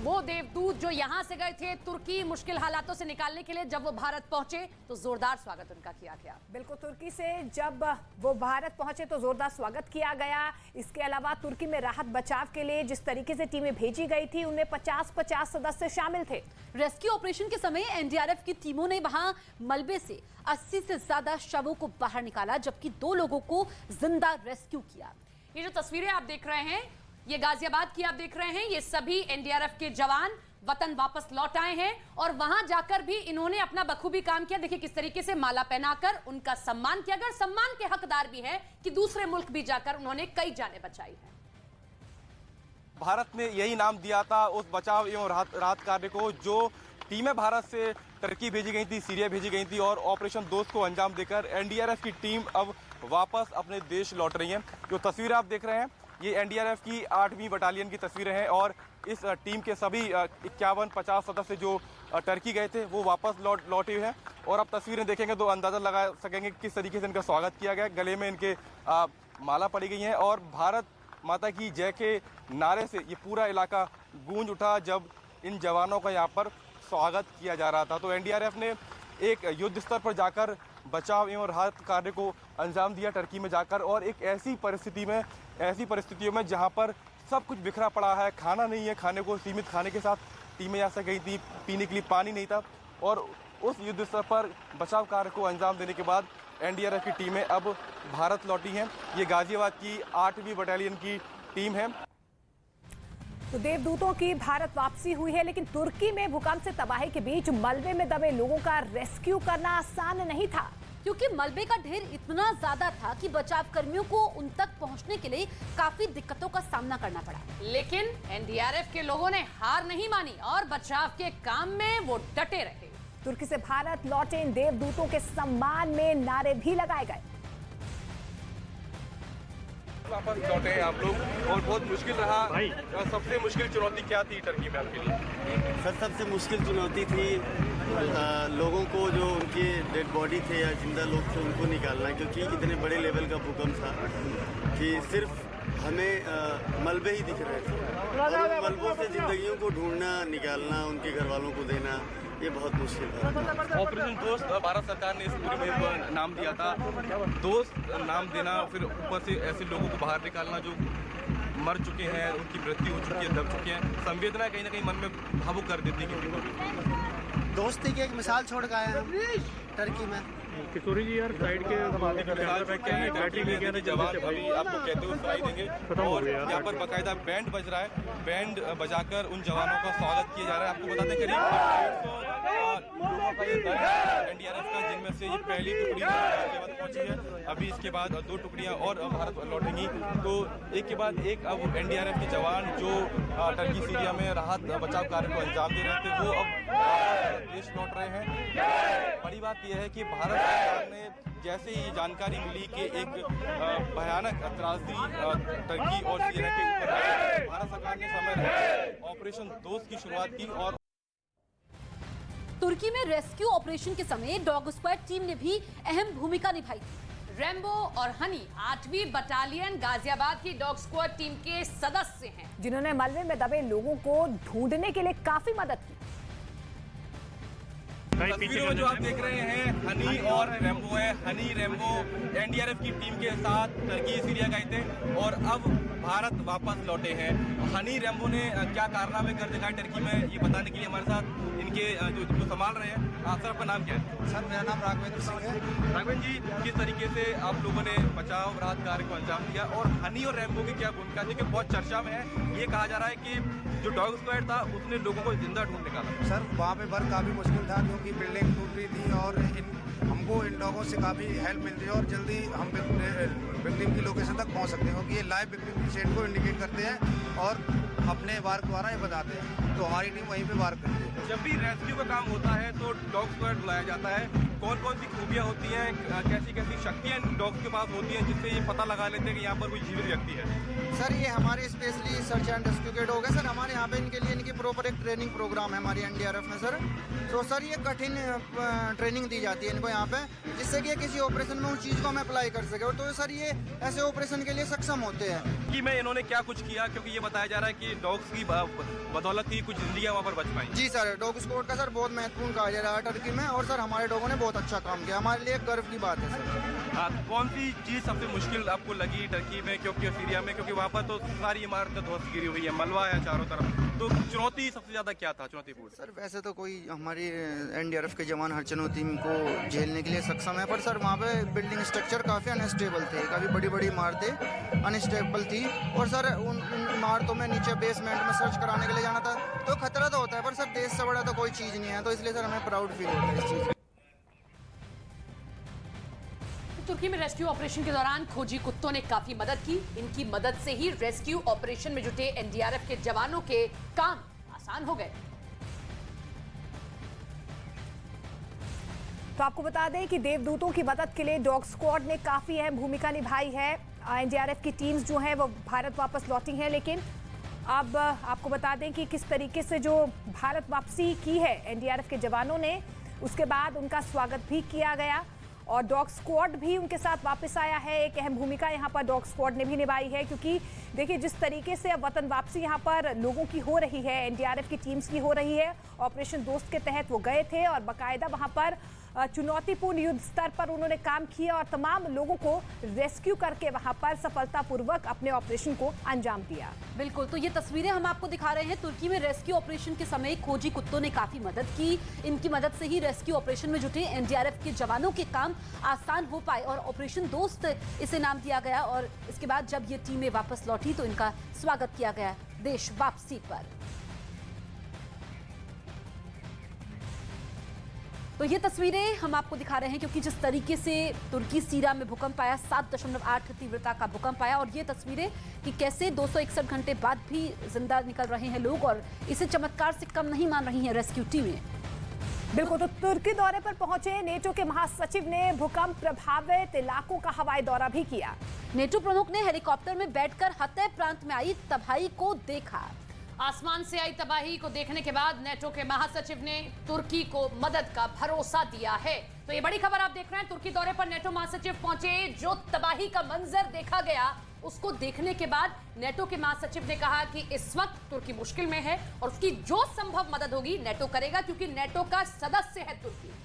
वो देवदूत जो यहां से गए थे तुर्की मुश्किल हालातों से निकालने के लिए, जब वो भारत पहुंचे तो जोरदार स्वागत उनका किया गया। बिल्कुल, तुर्की से जब वो भारत पहुंचे तो जोरदार स्वागत किया गया। इसके अलावा तुर्की में राहत बचाव के लिए जिस तरीके से टीमें भेजी गई थी उनमें 50-50 सदस्य शामिल थे। रेस्क्यू ऑपरेशन के समय एनडीआरएफ की टीमों ने वहां मलबे से 80 से ज्यादा शवों को बाहर निकाला, जबकि 2 लोगों को जिंदा रेस्क्यू किया। ये जो तस्वीरें आप देख रहे हैं, ये गाजियाबाद की आप देख रहे हैं। ये सभी एनडीआरएफ के जवान वतन वापस लौट आए हैं और वहां जाकर भी इन्होंने अपना बखूबी काम किया। देखिए किस तरीके से माला पहनाकर उनका सम्मान किया गया। सम्मान के हकदार भी हैं कि दूसरे मुल्क भी जाकर उन्होंने कई जानें बचाई हैं। भारत ने यही नाम दिया था उस बचाव एवं राहत कार्य को जो टीमें भारत से टर्की भेजी गई थी, सीरिया भेजी गई थी और ऑपरेशन दोस्त को अंजाम देकर एनडीआरएफ की टीम अब वापस अपने देश लौट रही है। जो तस्वीर आप देख रहे हैं ये एनडीआरएफ की 8वीं बटालियन की तस्वीरें हैं और इस टीम के सभी 51-50 सदस्य जो टर्की गए थे वो वापस लौटे हुए हैं। और अब तस्वीरें देखेंगे तो अंदाज़ा लगा सकेंगे किस तरीके से इनका स्वागत किया गया। गले में इनके माला पड़ी गई है और भारत माता की जय के नारे से ये पूरा इलाका गूंज उठा जब इन जवानों का यहाँ पर स्वागत किया जा रहा था। तो एनडीआरएफ ने एक युद्ध स्तर पर जाकर बचाव एवं राहत कार्य को अंजाम दिया टर्की में जाकर, और एक ऐसी परिस्थितियों में जहां पर सब कुछ बिखरा पड़ा है, खाना नहीं है, खाने को सीमित खाने के साथ टीमें यहाँ से गई थी, पीने के लिए पानी नहीं था। और उस युद्ध स्तर पर बचाव कार्य को अंजाम देने के बाद एनडीआरएफ की टीमें अब भारत लौटी हैं। ये गाजियाबाद की 8वीं बटालियन की टीम है। तो देवदूतों की भारत वापसी हुई है, लेकिन तुर्की में भूकंप से तबाही के बीच मलबे में दबे लोगों का रेस्क्यू करना आसान नहीं था, क्योंकि मलबे का ढेर इतना ज्यादा था कि बचाव कर्मियों को उन तक पहुंचने के लिए काफी दिक्कतों का सामना करना पड़ा। लेकिन एनडीआरएफ के लोगों ने हार नहीं मानी और बचाव के काम में वो डटे रहे। तुर्की से भारत लौटे इन देवदूतों के सम्मान में नारे भी लगाए गए। वापस लौटे हैं आप लोग और बहुत मुश्किल रहा। सबसे मुश्किल चुनौती क्या थी टर्की में आपके लिए? सर सबसे मुश्किल चुनौती थी लोगों को, जो उनके डेड बॉडी थे या जिंदा लोग थे उनको निकालना, क्योंकि इतने बड़े लेवल का भूकंप था कि सिर्फ हमें मलबे ही दिख रहे थे और उन मलबों से जिंदगियों को ढूंढना, निकालना, उनके घर वालों को देना, ये बहुत मुश्किल था। ऑपरेशन दोस्त भारत सरकार ने इस पूरी मुहिम को नाम दिया था। दोस्त नाम देना, फिर ऊपर से ऐसे लोगों को बाहर निकालना जो मर चुके हैं, उनकी मृत्यु हो चुकी है, दब चुके हैं। संवेदना कहीं ना कहीं मन में भावुक कर देती है किसी को। दोस्ती की एक मिसाल छोड़ गए हैं टर्की में। किशोरी जी यार साइड के जवान अभी आपको कहते हुए सुनाई देंगे और यहाँ पर बाकायदा बैंड बज रहा है। बैंड बजाकर उन जवानों का स्वागत किया जा रहा है। आपको बता दें करीब 150 लोगों का एनडीआरएफ का, जिनमें से ये पहली टुकड़ी गाजियाबाद पहुंची है। अभी इसके बाद 2 टुकड़ियां और भारत लौटेंगी। तो एक के बाद एक अब एनडीआरएफ के जवान जो टर्की सीरिया में राहत बचाव कार्य को अंजाम दे रहे थे वो अब देश लौट रहे हैं। बड़ी बात यह है कि भारत सरकार ने जैसे ही जानकारी मिली कि एक भयानक त्रासदी टर्की और सीरिया के ऊपर है, भारत सरकार ने समय रहते ऑपरेशन दोस्त की शुरुआत की। और तुर्की में रेस्क्यू ऑपरेशन के समय डॉग स्क्वाड टीम ने भी अहम भूमिका निभाई। रेम्बो और हनी 8वीं बटालियन गाजियाबाद की डॉग स्क्वाड टीम के सदस्य हैं, जिन्होंने मलबे में दबे लोगों को ढूंढने के लिए काफी मदद की। तस्वीरों में जो आप देख रहे हैं हनी और रेम्बो है। हनी रेम्बो एनडीआरएफ की टीम के साथ टर्की सीरिया गए थे और अब भारत वापस लौटे हैं। हनी रेम्बो ने क्या कारनामे कर दिखाए टर्की में, ये बताने के लिए हमारे साथ इनके जो संभाल रहे हैं। सर आपका नाम क्या है? सर मेरा नाम राघवेंद्र सिंह है। राघवेंद्र जी, किस तरीके से आप लोगों ने बचाव राहत कार्य को अंजाम दिया और हनी और रेम्बो की क्या भूमिका थी कि बहुत चर्चा में है? ये कहा जा रहा है कि जो डॉग स्क्वाड था उसने लोगों को जिंदा ढूंढ निकाला। सर वहाँ पे वर्क काफ़ी मुश्किल था क्योंकि बिल्डिंग टूट रही थी और हमको इन लोगों से काफ़ी हेल्प मिल रही है और जल्दी हम विक्टिम की लोकेशन तक पहुँच सकते हैं, क्योंकि ये लाइव विक्टिम की शेड को इंडिकेट करते हैं और अपने वार्क द्वारा ये बताते हैं। तो हमारी टीम वहीं पे वार्क करती है। जब भी रेस्क्यू का काम होता है तो डॉग स्क्वाड बुलाया जाता है। कौन कौन सी खूबियाँ होती हैं, कैसी कैसी शक्तियाँ डॉग्स के पास होती हैं जिससे ये पता लगा लेते हैं कि यहाँ पर कोई जीवित व्यक्ति है? सर ये हमारे स्पेशली सर्च एंड रेस्क्यू के डॉग है सर। हमारे यहाँ पे इनके लिए इनकी प्रॉपर एक ट्रेनिंग प्रोग्राम है हमारी एनडीआरएफ में सर। तो सर ये कठिन ट्रेनिंग दी जाती है को यहाँ पे, जिससे कि किसी ऑपरेशन में उस चीज़ को हम अप्लाई कर सके। और तो सर ये ऐसे ऑपरेशन के लिए सक्षम होते हैं। कि मैं इन्होंने क्या कुछ किया, क्योंकि ये बताया जा रहा है कि डॉग्स की बदौलत ही कुछ जिंदगियां वहाँ पर बच पाई। जी सर, डॉग स्क्वाड का सर बहुत महत्वपूर्ण कार्य रहा है टर्की में, और सर हमारे डॉगों ने बहुत अच्छा काम किया, हमारे लिए गर्व की बात है सर। कौन सी चीज़ सबसे मुश्किल आपको लगी टर्की में, क्योंकि सीरिया में, क्योंकि वहाँ पर तो सारी इमारतें ध्वस्त गिरी हुई है, मलबा है चारों तरफ, तो चुनौती सबसे ज़्यादा क्या था, चुनौतीपूर्ण? सर वैसे तो कोई हमारी एनडीआरएफ के जवान हर चुनौती को झेलने के लिए सक्षम है, पर सर वहाँ पे बिल्डिंग स्ट्रक्चर काफ़ी अनस्टेबल थे, काफ़ी बड़ी बड़ी इमारतें अनस्टेबल थी, और सर उन इमारतों में नीचे बेसमेंट में सर्च कराने के लिए जाना था, तो खतरा तो होता है, पर सर देश से बड़ा तो कोई चीज़ नहीं है, तो इसलिए सर हमें प्राउड फील होता है इस चीज़। तुर्की में रेस्क्यू ऑपरेशन के दौरान खोजी कुत्तों ने काफी मदद की। इनकी मदद से ही रेस्क्यू ऑपरेशन में जुटे एनडीआरएफ के जवानों के काम आसान हो गए। तो आपको बता दें कि देवदूतों की मदद के लिए डॉग स्क्वाड ने काफी अहम भूमिका निभाई है। एनडीआरएफ की टीम्स जो हैं वो भारत वापस लौटी हैं, लेकिन अब आपको बता दें कि किस तरीके से जो भारत वापसी की है एनडीआरएफ के जवानों ने, उसके बाद उनका स्वागत भी किया गया और डॉग स्क्वाड भी उनके साथ वापस आया है। एक अहम भूमिका यहाँ पर डॉग स्क्वाड ने भी निभाई है, क्योंकि देखिए जिस तरीके से अब वतन वापसी यहाँ पर लोगों की हो रही है, एनडीआरएफ की टीम्स की हो रही है। ऑपरेशन दोस्त के तहत वो गए थे और बाकायदा वहाँ पर चुनौतीपूर्ण युद्ध स्तर पर उन्होंने काम किया और तमाम लोगों को रेस्क्यू करके वहां पर सफलतापूर्वक अपने ऑपरेशन को अंजाम दिया। बिल्कुल, तो ये तस्वीरें हम आपको दिखा रहे हैं। तुर्की में रेस्क्यू ऑपरेशन के समय खोजी कुत्तों ने काफी मदद की। इनकी मदद से ही रेस्क्यू ऑपरेशन में जुटे एनडीआरएफ के जवानों के काम आसान हो पाए और ऑपरेशन दोस्त इसे नाम दिया गया। और इसके बाद जब ये टीमें वापस लौटी तो इनका स्वागत किया गया देश वापसी पर। तो ये तस्वीरें हम आपको दिखा रहे हैं, क्योंकि जिस तरीके से तुर्की सीरिया में भूकंप आया, 7.8 तीव्रता का भूकंप आया, और ये तस्वीरें कि कैसे 261 घंटे बाद भी जिंदा निकल रहे हैं लोग और इसे चमत्कार से कम नहीं मान रही हैं रेस्क्यू टीमें। बिल्कुल, तो तुर्की दौरे पर पहुंचे नेटो के महासचिव ने भूकंप प्रभावित इलाकों का हवाई दौरा भी किया। नेटो प्रमुख ने हेलीकॉप्टर में बैठकर हतै प्रांत में आई तबाही को देखा। आसमान से आई तबाही को देखने के बाद नेटो के महासचिव ने तुर्की को मदद का भरोसा दिया है। तो ये बड़ी खबर आप देख रहे हैं, तुर्की दौरे पर नेटो महासचिव पहुंचे। जो तबाही का मंजर देखा गया उसको देखने के बाद नेटो के महासचिव ने कहा कि इस वक्त तुर्की मुश्किल में है और उसकी जो संभव मदद होगी नेटो करेगा, क्योंकि नेटो का सदस्य है तुर्की।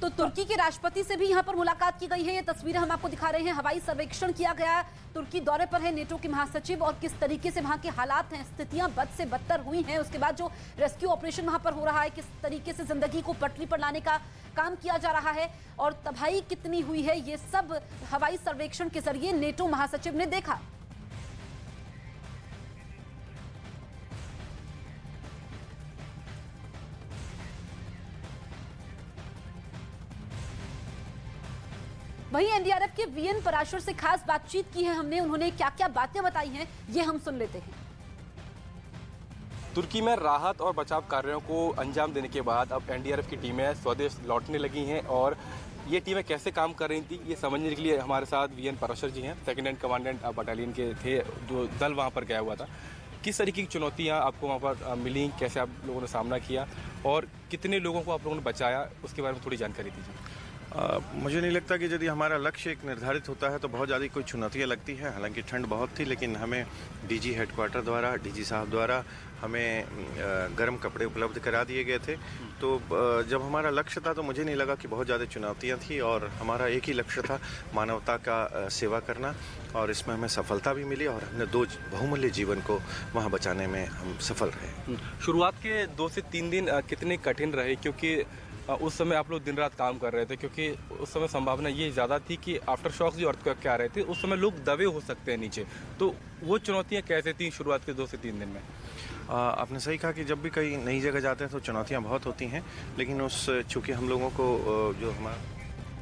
तो तुर्की के राष्ट्रपति से भी यहां पर मुलाकात की गई है। ये तस्वीरें हम आपको दिखा रहे हैं। हवाई सर्वेक्षण किया गया। तुर्की दौरे पर है नेटो के महासचिव और किस तरीके से वहां के हालात हैं, स्थितियां बद से बदतर हुई हैं। उसके बाद जो रेस्क्यू ऑपरेशन वहां पर हो रहा है, किस तरीके से जिंदगी को पटरी पर लाने का काम किया जा रहा है और तबाही कितनी हुई है, ये सब हवाई सर्वेक्षण के जरिए नेटो महासचिव ने देखा। वहीं एनडीआरएफ के वीएन पराशर से खास बातचीत की है हमने। उन्होंने क्या क्या बातें बताई हैं ये हम सुन लेते हैं। तुर्की में राहत और बचाव कार्यों को अंजाम देने के बाद अब एनडीआरएफ की टीमें स्वदेश लौटने लगी हैं और ये टीमें कैसे काम कर रही थी ये समझने के लिए हमारे साथ वीएन पराशर जी हैं, सेकेंड हैंड कमांडेंट बटालियन के थे, जो दल वहाँ पर गया हुआ था। किस तरीके की चुनौतियाँ आपको वहाँ पर मिली, कैसे आप लोगों ने सामना किया और कितने लोगों को आप लोगों ने बचाया, उसके बारे में थोड़ी जानकारी दीजिए। मुझे नहीं लगता कि यदि हमारा लक्ष्य एक निर्धारित होता है तो बहुत ज़्यादा कोई चुनौतियाँ लगती हैं। हालांकि ठंड बहुत थी, लेकिन हमें डीजी हेडक्वार्टर द्वारा, डीजी साहब द्वारा हमें गर्म कपड़े उपलब्ध करा दिए गए थे। तो जब हमारा लक्ष्य था तो मुझे नहीं लगा कि बहुत ज़्यादा चुनौतियाँ थी और हमारा एक ही लक्ष्य था, मानवता का सेवा करना, और इसमें हमें सफलता भी मिली और हमने 2 बहुमूल्य जीवन को वहाँ बचाने में हम सफल रहे। शुरुआत के 2 से 3 दिन कितने कठिन रहे, क्योंकि उस समय आप लोग दिन रात काम कर रहे थे, क्योंकि उस समय संभावना ये ज़्यादा थी कि आफ्टर शॉक्स जो अर्थक्वेक के आ रहे थे उस समय लोग दबे हो सकते हैं नीचे, तो वो चुनौतियाँ कैसे थी शुरुआत के 2 से 3 दिन में? आपने सही कहा कि जब भी कहीं नई जगह जाते हैं तो चुनौतियाँ बहुत होती हैं, लेकिन चूँकि हम लोगों को जो हमारा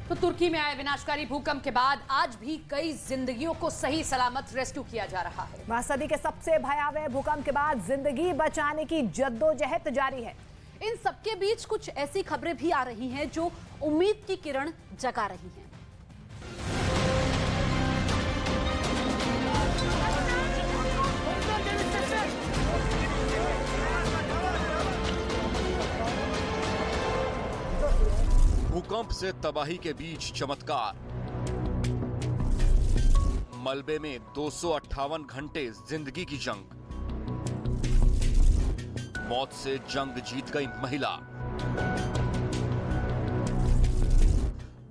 तो तुर्की में आए विनाशकारी भूकंप के बाद आज भी कई जिंदगियों को सही सलामत रेस्क्यू किया जा रहा है। महासदी के सबसे भयावह भूकंप के बाद जिंदगी बचाने की जद्दोजहद जारी है। इन सबके बीच कुछ ऐसी खबरें भी आ रही हैं जो उम्मीद की किरण जगा रही हैं। भूकंप से तबाही के बीच चमत्कार। मलबे में 258 घंटे जिंदगी की जंग। मौत से जंग जीत गई महिला।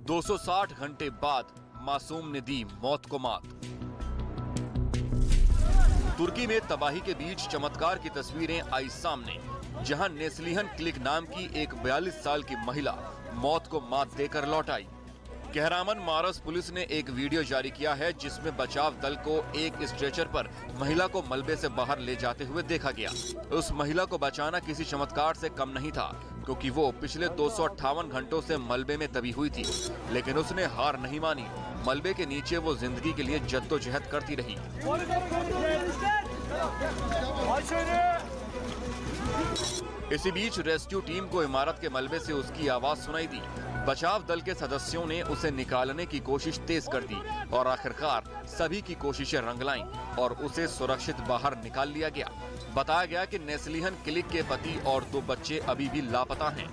260 घंटे बाद मासूम ने दी मौत को मात। तुर्की में तबाही के बीच चमत्कार की तस्वीरें आई सामने, जहां नेस्लिहन क्लिक नाम की एक 42 साल की महिला मौत को मात देकर लौट आई। कहरामनमारस पुलिस ने एक वीडियो जारी किया है जिसमें बचाव दल को एक स्ट्रेचर पर महिला को मलबे से बाहर ले जाते हुए देखा गया। उस महिला को बचाना किसी चमत्कार से कम नहीं था, क्योंकि वो पिछले 258 घंटों से मलबे में दबी हुई थी, लेकिन उसने हार नहीं मानी। मलबे के नीचे वो जिंदगी के लिए जद्दोजहद करती रही। इसी बीच रेस्क्यू टीम को इमारत के मलबे से उसकी आवाज सुनाई दी। बचाव दल के सदस्यों ने उसे निकालने की कोशिश तेज कर दी और आखिरकार सभी की कोशिशें रंग लाईं और उसे सुरक्षित बाहर निकाल लिया गया। बताया गया कि नेस्लिहन क्लिक के पति और 2 बच्चे अभी भी लापता हैं।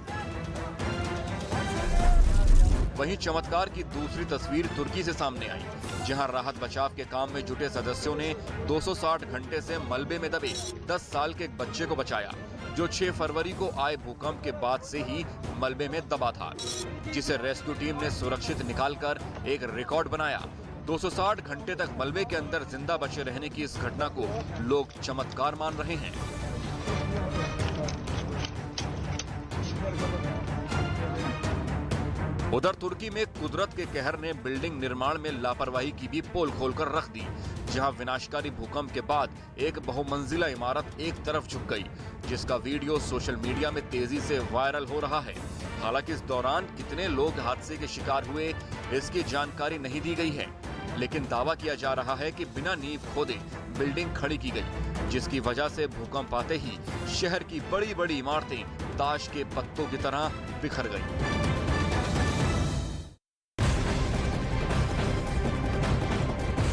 वहीं चमत्कार की दूसरी तस्वीर तुर्की से सामने आई, जहां राहत बचाव के काम में जुटे सदस्यों ने 260 घंटे से मलबे में दबे 10 साल के एक बच्चे को बचाया, जो 6 फरवरी को आए भूकंप के बाद से ही मलबे में दबा था, जिसे रेस्क्यू टीम ने सुरक्षित निकालकर एक रिकॉर्ड बनाया। 260 घंटे तक मलबे के अंदर जिंदा बचे रहने की इस घटना को लोग चमत्कार मान रहे हैं। उधर तुर्की में कुदरत के कहर ने बिल्डिंग निर्माण में लापरवाही की भी पोल खोलकर रख दी, जहां विनाशकारी भूकंप के बाद एक बहुमंजिला इमारत एक तरफ झुक गई, जिसका वीडियो सोशल मीडिया में तेजी से वायरल हो रहा है। हालांकि इस दौरान कितने लोग हादसे के शिकार हुए, इसकी जानकारी नहीं दी गई है, लेकिन दावा किया जा रहा है कि बिना नींव खोदे बिल्डिंग खड़ी की गई, जिसकी वजह से भूकंप आते ही शहर की बड़ी बड़ी इमारतें ताश के पत्तों की तरह बिखर गईं।